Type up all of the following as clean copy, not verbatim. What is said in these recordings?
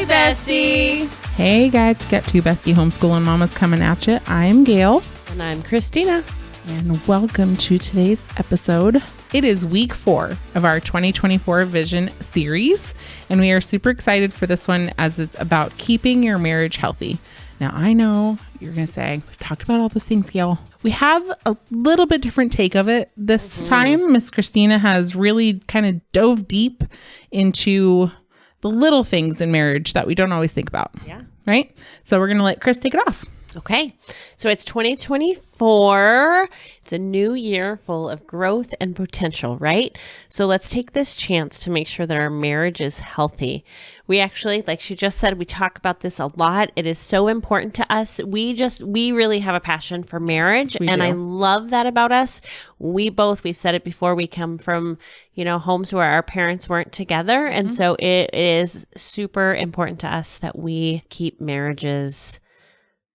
Hey, Bestie. Hey guys, get two Bestie homeschooling mamas coming at you. I'm Gail. And I'm Christina. And welcome to today's episode. It is week 4 of our 2024 Vision series. And we are super excited for this one as it's about keeping your marriage healthy. Now, I know you're going to say, we've talked about all those things, Gail. We have a little bit different take of it this time. Miss Christina has really kind of dove deep into the little things in marriage that we don't always think about. Yeah. Right? So we're going to let Chris take it off. Okay. So it's 2024. It's a new year full of growth and potential, right? So let's take this chance to make sure that our marriage is healthy. We actually, like she just said, we talk about this a lot. It is so important to us. We really have a passion for marriage. Yes, and I love that about us. We've said it before, we come from, homes where our parents weren't together. And so it is super important to us that we keep marriages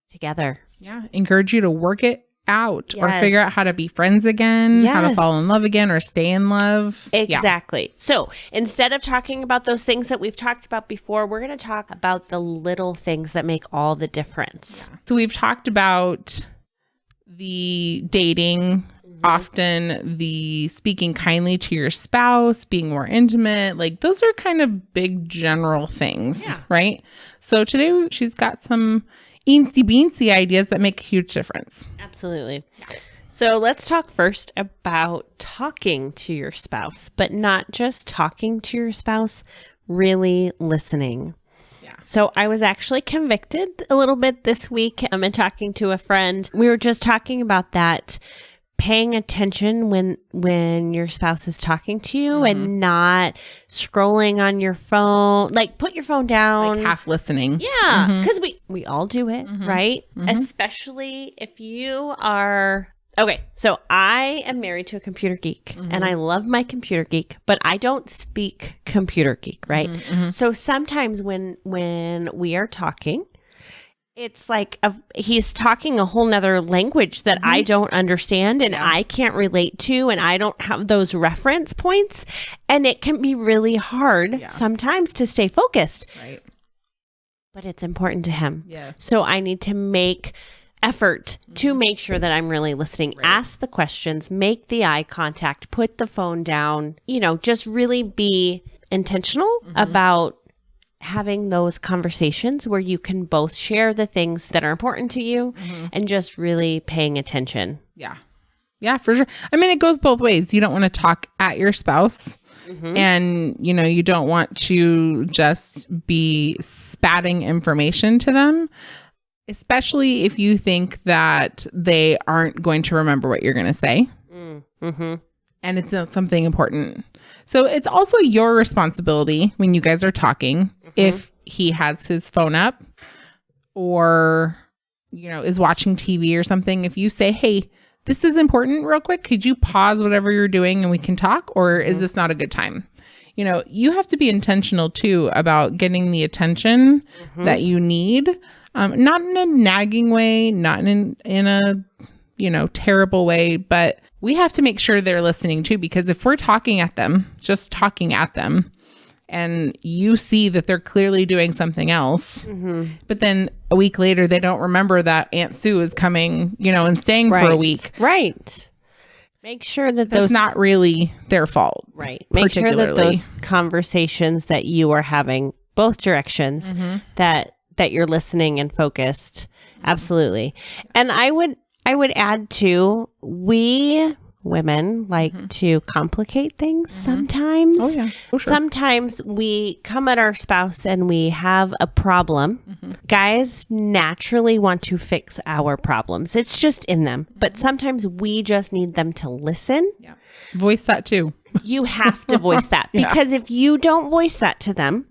together. Yeah. Encourage you to work it out or Yes. figure out how to be friends again, how to Yes. fall in love again or stay in love. Exactly. So instead of talking about those things that we've talked about before, we're going to talk about the little things that make all the difference. So we've talked about the dating, often the speaking kindly to your spouse, being more intimate. Like those are kind of big general things, right? So today she's got some eensy beensy ideas that make a huge difference. Absolutely. So let's talk first about talking to your spouse, but not just talking to your spouse, really listening. Yeah. So I was actually convicted a little bit this week. And talking to a friend. We were just talking about that, paying attention when your spouse is talking to you and not scrolling on your phone. Like put your phone down. Like half listening. Yeah, because we all do it, right? Especially if you are... Okay, so I am married to a computer geek and I love my computer geek, but I don't speak computer geek, right? So sometimes when we are talking, it's like he's talking a whole nother language that I don't understand and I can't relate to, and I don't have those reference points. And it can be really hard sometimes to stay focused. Right. But it's important to him. Yeah. So I need to make effort to make sure that I'm really listening. Right. Ask the questions, make the eye contact, put the phone down, just really be intentional about having those conversations where you can both share the things that are important to you and just really paying attention. Yeah. Yeah, for sure. I mean, it goes both ways. You don't want to talk at your spouse and, you don't want to just be spatting information to them, especially if you think that they aren't going to remember what you're going to say. And it's not something important. So it's also your responsibility when you guys are talking, if he has his phone up or, is watching TV or something. If you say, hey, this is important real quick, could you pause whatever you're doing and we can talk? Or is this not a good time? You have to be intentional too about getting the attention that you need. Not in a nagging way, not in a, terrible way, but we have to make sure they're listening too, because if we're talking at them, and you see that they're clearly doing something else, but then a week later, they don't remember that Aunt Sue is coming, and staying for a week. Right. Make sure that that's not really their fault. Right. Make sure that those conversations that you are having, both directions, that you're listening and focused. Absolutely. And I would add too, we women like to complicate things sometimes. Oh yeah. Oh, sure. Sometimes we come at our spouse and we have a problem. Guys naturally want to fix our problems. It's just in them. But sometimes we just need them to listen. Yeah. Voice that too. You have to voice that because if you don't voice that to them,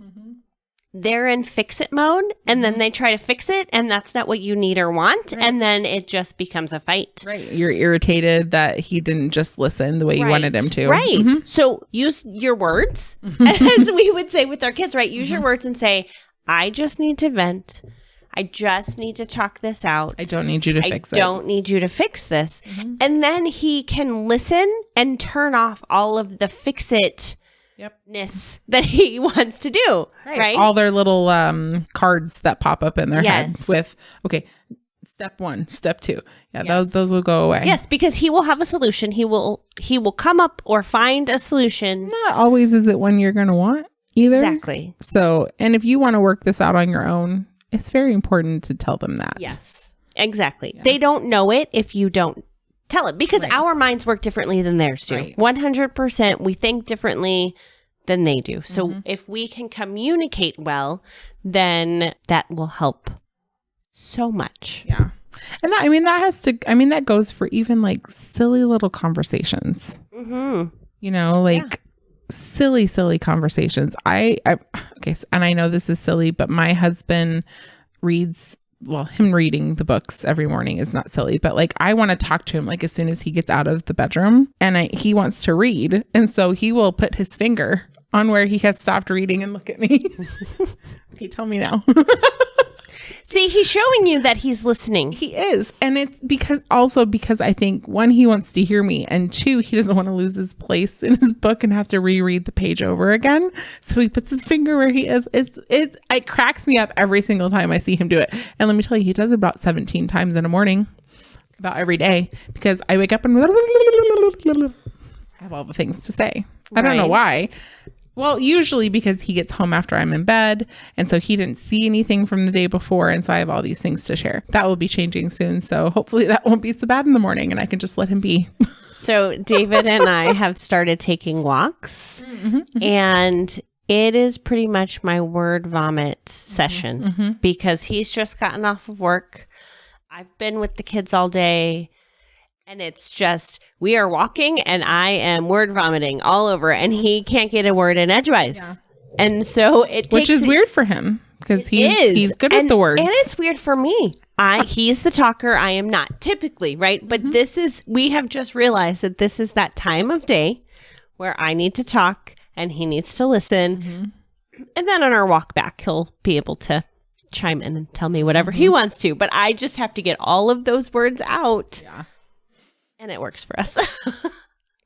they're in fix it mode and then they try to fix it and that's not what you need or want. Right. And then it just becomes a fight. Right. You're irritated that he didn't just listen the way you wanted him to. Right. So use your words, as we would say with our kids, right? Use your words and say, I just need to vent. I just need to talk this out. I don't need you to fix it. I don't need you to fix this. And then he can listen and turn off all of the fix it that he wants to do. Right. All their little cards that pop up in their heads with, okay, step 1, step 2. Yeah, those will go away. Yes, because he will have a solution. He will come up or find a solution. Not always is it one you're going to want either. Exactly. So, and if you want to work this out on your own, it's very important to tell them that. Yes, exactly. Yeah. They don't know it if you don't tell it, because our minds work differently than theirs do. 100%. We think differently than they do. So if we can communicate well, then that will help so much. Yeah. And that goes for even like silly little conversations. You know, like silly conversations. Okay. And I know this is silly, but my husband reads, him reading the books every morning is not silly, but like I want to talk to him like as soon as he gets out of the bedroom, and he wants to read. And so he will put his finger on where he has stopped reading and look at me. Okay, tell me now. See, he's showing you that he's listening. He is. And it's because I think, 1, he wants to hear me, and 2, he doesn't want to lose his place in his book and have to reread the page over again. So he puts his finger where he is. It cracks me up every single time I see him do it. And let me tell you, he does it about 17 times in a morning, about every day, because I wake up and I have all the things to say. I don't know why. Well, usually because he gets home after I'm in bed, and so he didn't see anything from the day before, and so I have all these things to share. That will be changing soon, so hopefully that won't be so bad in the morning, and I can just let him be. So David and I have started taking walks, and it is pretty much my word vomit session, because he's just gotten off of work. I've been with the kids all day. And it's just, we are walking and I am word vomiting all over, and he can't get a word in edgewise. Yeah. And so which is weird for him, because he's good with the words. And it's weird for me. He's the talker. I am not typically, right? But we have just realized that this is that time of day where I need to talk and he needs to listen. And then on our walk back, he'll be able to chime in and tell me whatever he wants to. But I just have to get all of those words out. Yeah. And it works for us.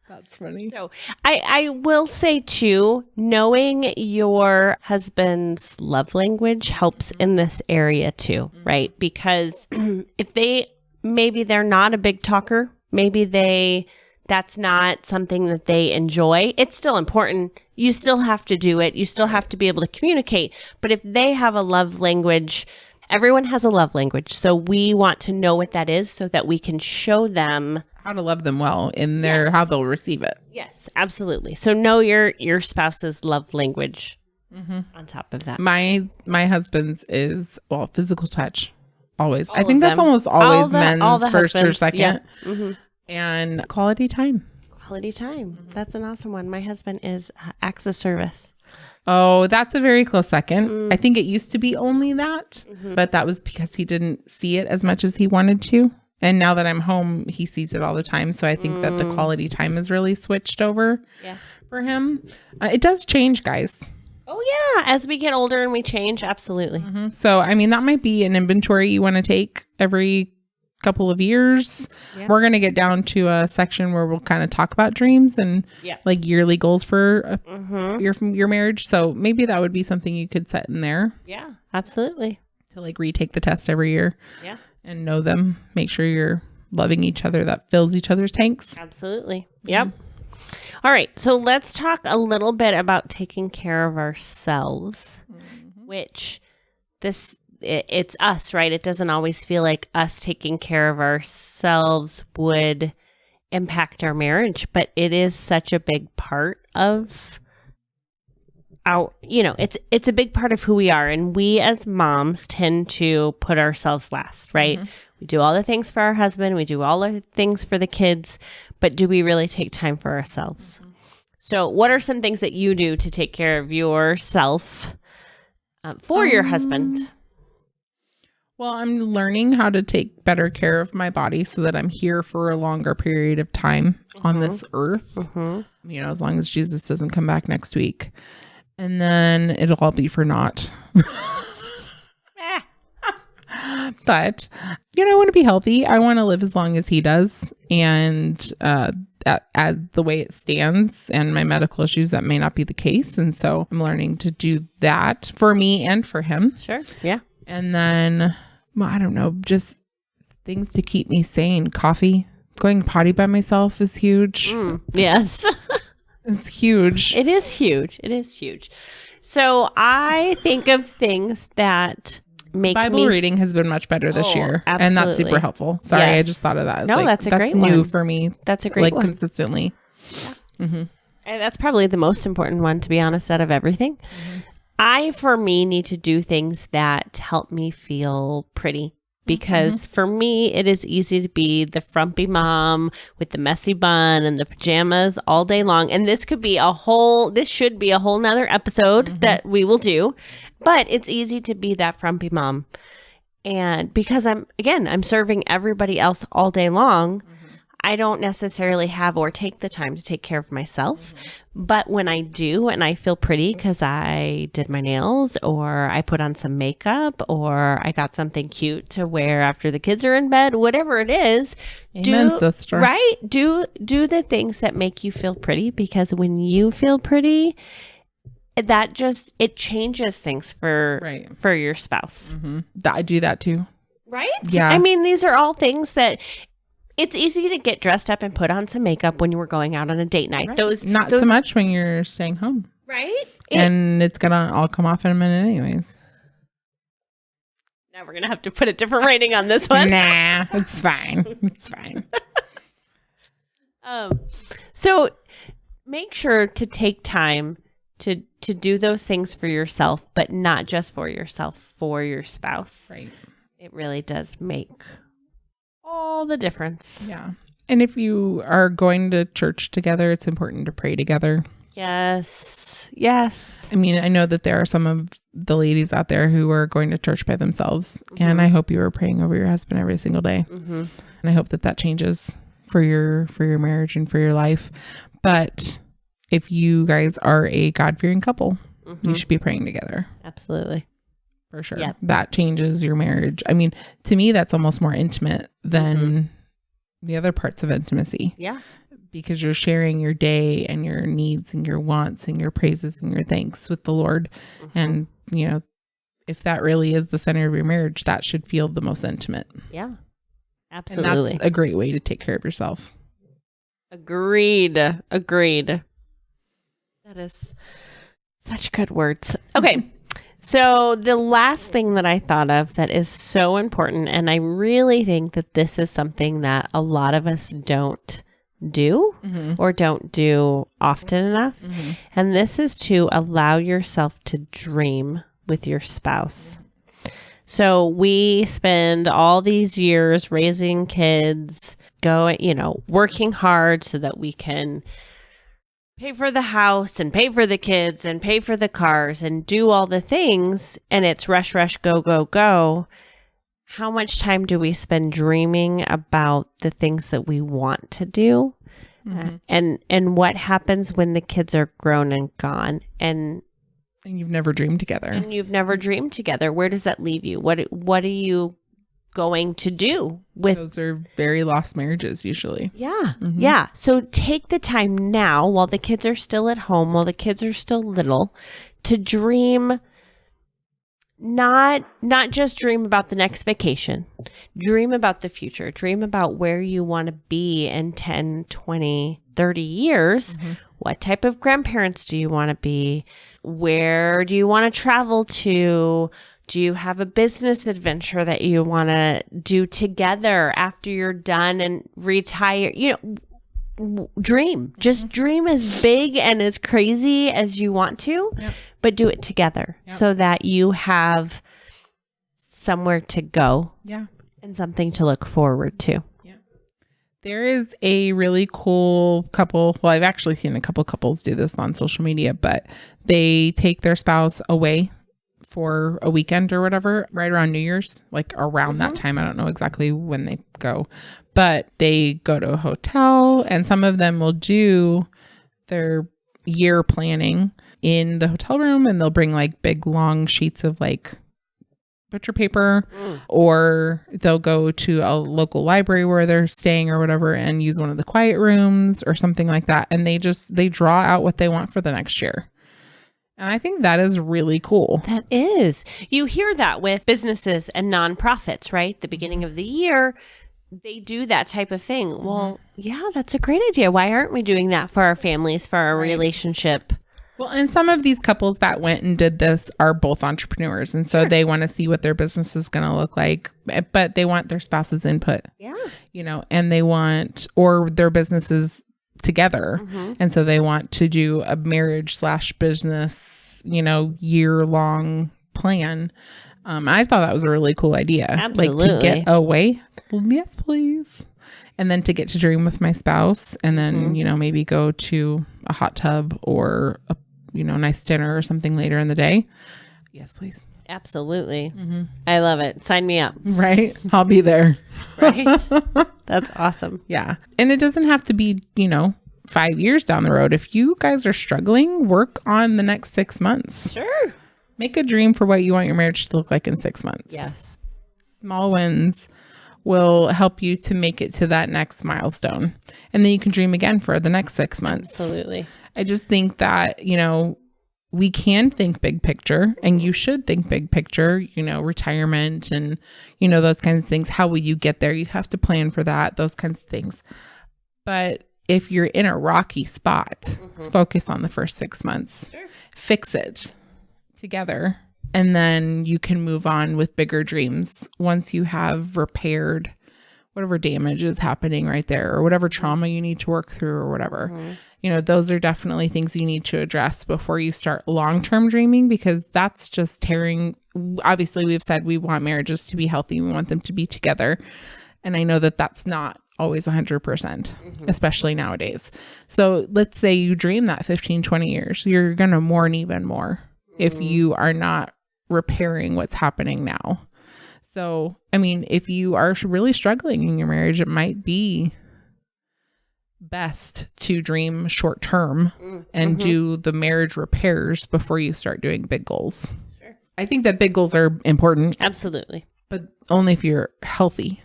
That's funny. So I will say too, knowing your husband's love language helps in this area too, right? Because if maybe they're not a big talker, maybe that's not something that they enjoy. It's still important. You still have to do it. You still have to be able to communicate. But if they have a love language, everyone has a love language. So we want to know what that is so that we can show them how to love them well in their how they'll receive it. Yes, absolutely. So know your spouse's love language on top of that. My husband's is, physical touch. Always. I think that's almost always men's first or second. Yeah. And quality time. Quality time. That's an awesome one. My husband is acts of service. Oh, that's a very close second. I think it used to be only that, but that was because he didn't see it as much as he wanted to. And now that I'm home, he sees it all the time. So I think that the quality time has really switched over for him. It does change, guys. Oh, yeah. As we get older and we change. Absolutely. So, I mean, that might be an inventory you want to take every couple of years. Yeah. We're going to get down to a section where we'll kind of talk about dreams and like yearly goals for your marriage. So maybe that would be something you could set in there. Yeah, absolutely. To like retake the test every year. Yeah. And know them. Make sure you're loving each other. That fills each other's tanks. Absolutely. Yep. All right. So let's talk a little bit about taking care of ourselves, which it's us, right? It doesn't always feel like us taking care of ourselves would impact our marriage, but it is such a big part of our, it's a big part of who we are. And we as moms tend to put ourselves last, right? We do all the things for our husband. We do all the things for the kids, but do we really take time for ourselves? So what are some things that you do to take care of yourself for your husband? Well, I'm learning how to take better care of my body so that I'm here for a longer period of time on this earth, as long as Jesus doesn't come back next week. And then it'll all be for naught. But, I want to be healthy. I want to live as long as he does. And as the way it stands, and my medical issues, that may not be the case. And so I'm learning to do that for me and for him. Sure. Yeah. And then, well, I don't know, just things to keep me sane. Coffee, going potty by myself is huge. Yes. It's huge. It is huge. It is huge. So I think of things that make Bible reading has been much better this year. Absolutely. And that's super helpful. Sorry, Yes. I just thought of that. No, that's a great new one. for me. That's a great one. Consistently. Yeah. Mm-hmm. And that's probably the most important one, to be honest, out of everything. Mm-hmm. For me, need to do things that help me feel pretty. Because for me, it is easy to be the frumpy mom with the messy bun and the pajamas all day long. And this should be a whole nother episode that we will do. But it's easy to be that frumpy mom. And because I'm serving everybody else all day long, I don't necessarily have or take the time to take care of myself. But when I do, and I feel pretty because I did my nails, or I put on some makeup, or I got something cute to wear after the kids are in bed, whatever it is, Amen, sister. Right? Do the things that make you feel pretty, because when you feel pretty, it changes things for your spouse. I do that too. Right? Yeah. I mean, these are all things that it's easy to get dressed up and put on some makeup when you were going out on a date night. Right. Not so much when you're staying home. Right? And it's going to all come off in a minute anyways. Now we're going to have to put a different rating on this one. Nah, it's fine. It's fine. So make sure to take time to do those things for yourself, but not just for yourself, for your spouse. Right. It really does make all the difference. Yeah. And if you are going to church together, it's important to pray together. Yes. Yes. I mean, I know that there are some of the ladies out there who are going to church by themselves. And I hope you are praying over your husband every single day. And I hope that changes for your marriage and for your life. But if you guys are a God-fearing couple, you should be praying together. Absolutely. For sure. Yep. That changes your marriage. I mean, to me, that's almost more intimate than the other parts of intimacy. Yeah. Because you're sharing your day and your needs and your wants and your praises and your thanks with the Lord. And, if that really is the center of your marriage, that should feel the most intimate. Yeah. Absolutely. And that's a great way to take care of yourself. Agreed. That is such good words. Okay. So the last thing that I thought of that is so important, and I really think that this is something that a lot of us don't do or don't do often enough. And this is to allow yourself to dream with your spouse. So we spend all these years raising kids, working hard so that we can pay for the house and pay for the kids and pay for the cars and do all the things. And it's rush, rush, go, go, go. How much time do we spend dreaming about the things that we want to do? And what happens when the kids are grown and gone? And you've never dreamed together. Where does that leave you? What are you going to do with those? Are very lost marriages usually. Yeah. So take the time now, while the kids are still at home, while the kids are still little, to dream. Not just dream about the next vacation. Dream about the future. Dream about where you want to be in 10, 20, 30 years. What type of grandparents do you want to be? Where do you want to travel to? Do you have a business adventure that you want to do together after you're done and retire? Dream. Just dream as big and as crazy as you want to, but do it together so that you have somewhere to go and something to look forward to. There is a really cool couple. Well, I've actually seen a couple couples do this on social media, but they take their spouse away for a weekend or whatever, right around New Year's, like around that time. I don't know exactly when they go, but they go to a hotel, and some of them will do their year planning in the hotel room, and they'll bring like big long sheets of like butcher paper, or they'll go to a local library where they're staying or whatever and use one of the quiet rooms or something like that. And they draw out what they want for the next year. And I think that is really cool. That is. You hear that with businesses and nonprofits, right? The beginning of the year, they do that type of thing. Well, yeah, that's a great idea. Why aren't we doing that for our families, for our relationship? Well, and some of these couples that went and did this are both entrepreneurs. And so they want to see what their business is going to look like, but they want their spouse's input. Yeah. You know, and they want, or their businesses together. And so they want to do a marriage/business, you know, year-long plan. I thought that was a really cool idea. Absolutely. Like to get away. Yes, please. And then to get to dream with my spouse and then, you know, maybe go to a hot tub or a, you know, nice dinner or something later in the day. Yes, please. Absolutely. I love it. Sign me up. Right. I'll be there. Right. That's awesome. Yeah. And it doesn't have to be, you know, 5 years down the road. If you guys are struggling, work on the next 6 months. Sure. Make a dream for what you want your marriage to look like in 6 months. Yes. Small wins will help you to make it to that next milestone. And then you can dream again for the next 6 months. Absolutely. I just think that, you know, we can think big picture and you should think big picture, you know, retirement and, you know, those kinds of things. How will you get there? You have to plan for that, those kinds of things. But if you're in a rocky spot, focus on the first 6 months, fix it together. And then you can move on with bigger dreams once you have repaired whatever damage is happening right there or whatever trauma you need to work through or whatever. You know, those are definitely things you need to address before you start long-term dreaming, because that's just tearing. Obviously, we've said we want marriages to be healthy. We want them to be together. And I know that that's not always 100%, especially nowadays. So let's say you dream that 15, 20 years, you're going to mourn even more if you are not repairing what's happening now. So, I mean, if you are really struggling in your marriage, it might be best to dream short term and do the marriage repairs before you start doing big goals. Sure. I think that big goals are important. Absolutely. But only if you're healthy.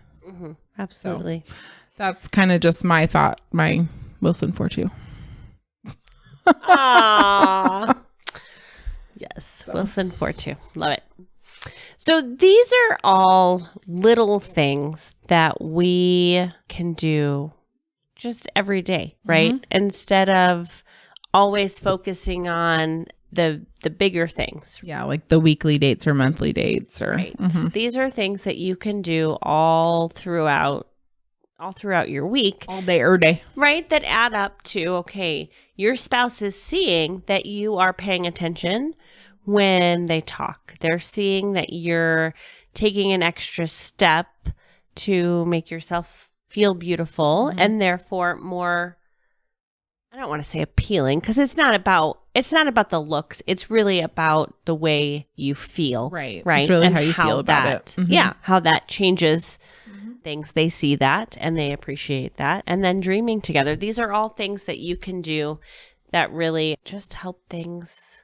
Absolutely. So that's kind of just my thought, my Wilson 4-2. Aww. Yes. So. Wilson 4-2. Love it. So these are all little things that we can do just every day, right? Instead of always focusing on the bigger things. Yeah, like the weekly dates or monthly dates or right. These are things that you can do all throughout your week. All day or day. Right? That add up to, okay, your spouse is seeing that you are paying attention when they talk. They're seeing that you're taking an extra step to make yourself feel beautiful and therefore more, I don't want to say appealing, because it's not about the looks. It's really about the way you feel. Right. It's really how you feel about it. Yeah. How that changes things. They see that and they appreciate that. And then dreaming together. These are all things that you can do that really just help things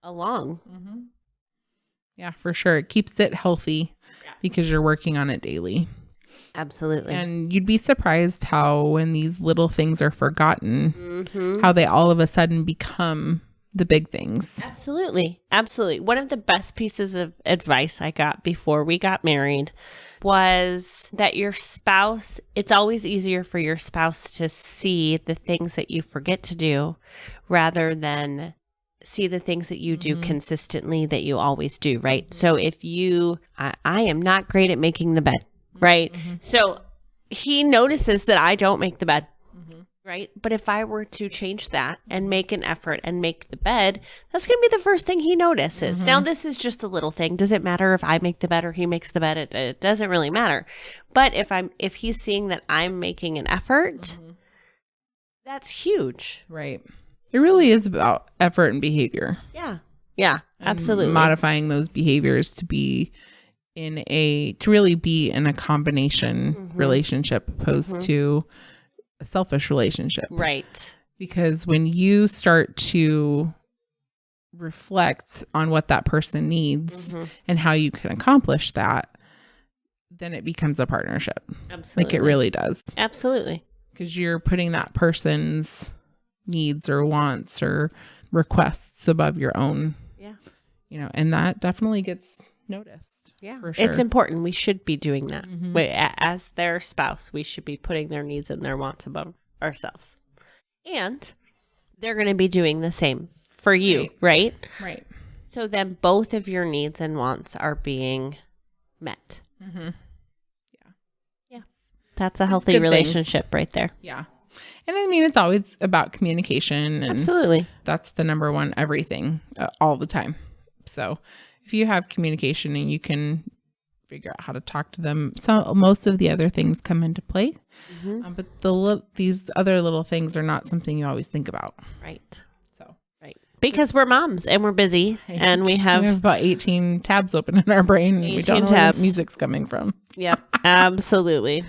along. Yeah, for sure. It keeps it healthy because you're working on it daily. Absolutely. And you'd be surprised how when these little things are forgotten, how they all of a sudden become the big things. Absolutely. Absolutely. One of the best pieces of advice I got before we got married was that your spouse, it's always easier for your spouse to see the things that you forget to do rather than see the things that you do consistently that you always do, right? So if I am not great at making the bed, right? So he notices that I don't make the bed, right? But if I were to change that and make an effort and make the bed, that's going to be the first thing he notices. Now, this is just a little thing. Does it matter if I make the bed or he makes the bed? It doesn't really matter. But if he's seeing that I'm making an effort, that's huge. Right. It really is about effort and behavior. Yeah. Yeah, absolutely. And modifying those behaviors to really be in a combination relationship opposed to a selfish relationship. Right. Because when you start to reflect on what that person needs and how you can accomplish that, then it becomes a partnership. Absolutely. Like it really does. Absolutely. Because you're putting that person's needs or wants or requests above your own. Yeah. You know, and that definitely gets noticed. Yeah. For sure. It's important. We should be doing that. As their spouse, we should be putting their needs and their wants above ourselves. And they're going to be doing the same for you, right? Right. So then both of your needs and wants are being met. Mm-hmm. Yeah. That's a healthy relationship right there. Yeah. And I mean, it's always about communication. And absolutely. That's the number one everything all the time. So if you have communication and you can figure out how to talk to them, so most of the other things come into play. But these other little things are not something you always think about. Right. So right. Because we're moms and we're busy and we have about 18 tabs open in our brain. And we don't know where the music's coming from. Yep. Absolutely.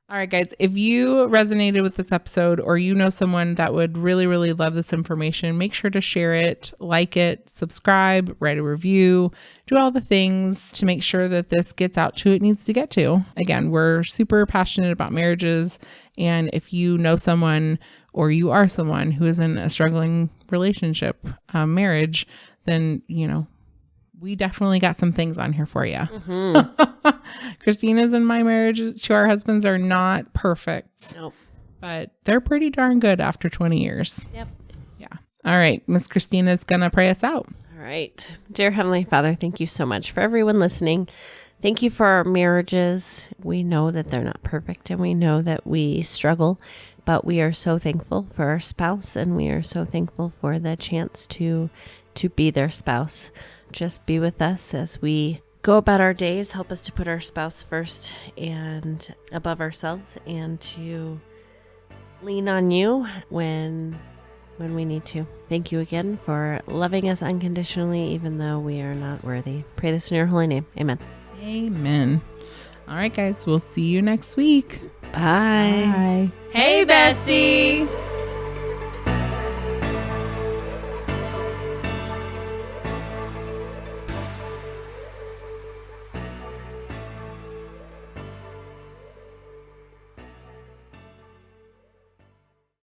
All right, guys, if you resonated with this episode or you know someone that would really, really love this information, make sure to share it, like it, subscribe, write a review, do all the things to make sure that this gets out to who it needs to get to. Again, we're super passionate about marriages. And if you know someone or you are someone who is in a struggling relationship, marriage, then, you know, we definitely got some things on here for you. Christina's and my marriage to our husbands are not perfect. Nope. But they're pretty darn good after 20 years. Yep. Yeah. All right. Miss Christina's going to pray us out. All right. Dear Heavenly Father, thank you so much for everyone listening. Thank you for our marriages. We know that they're not perfect and we know that we struggle, but we are so thankful for our spouse and we are so thankful for the chance to be their spouse. Just be with us as we go about our days. Help us to put our spouse first and above ourselves and to lean on you when we need to. Thank you again for loving us unconditionally, even though we are not worthy. Pray this in your holy name. Amen. Amen. All right, guys. We'll see you next week. Bye. Bye. Hey, bestie.